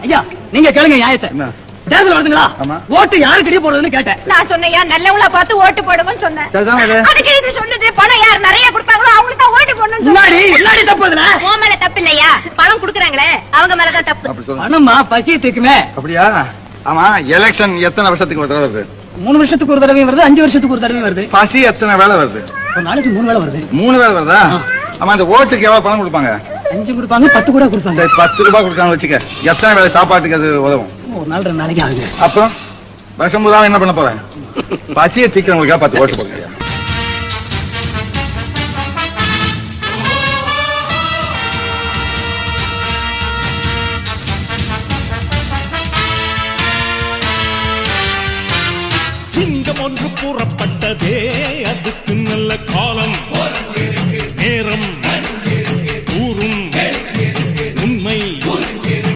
ஐயா நீங்க கேளுங்க நியாயத்தை. தேர்தல் வருதுங்களா? ஓட்டு யாருக்கு போடுறதுன்னு கேட்டேன். நான் சொன்னையா நல்லவங்களா பார்த்து ஓட்டு போடுங்கன்னு சொன்னேன். அதுக்கு இது சொல்லுது பணம் யார் நிறைய கொடுத்தாங்களோ அவங்களுக்கு தான் ஓட்டு போடணும். எல்லாரும் தப்பு இல்ல. உன் மேல தப்பு இல்லையா? பணம் குடுக்குறாங்களே அவங்க மேலதான் தப்பு. பணமா பசி தீக்குமே. அப்படியா? ஆமா, எலெக்ஷன் எத்தனை வருஷத்துக்கு ஒரு தடவை வருது? 3 வருஷத்துக்கு ஒரு தடவை வருது, 5 வருஷத்துக்கு ஒரு தடவை வருது. பசி எத்தனை வேலை வருது? ஒரு நாளைக்கு 3 வேலை வருது. 3 வேலை வருதா? ஆமா, அந்த ஓட்டுக்கு எவ்வளவு பணம் கொடுப்பாங்க? 5 கொடுப்பாங்க, 10 கூட கொடுப்பாங்க. 10 ரூபாய் கொடுத்தாங்க வச்சுக்க, எத்தனை வேலை சாப்பாட்டுக்கு அது உதவும்? ஒரு நாள் 2 நாளைக்கு ஆகுது. அப்புறம் வருஷம் பூரா என்ன பண்ண போறேன்? பசியை தீக்கிறவங்களுக்கா 10 ஓட்டு போடுங்க. சிங்கம் ஒன்று கூறப்பட்டதே, அதுக்கு நல்ல காலம் நேரம்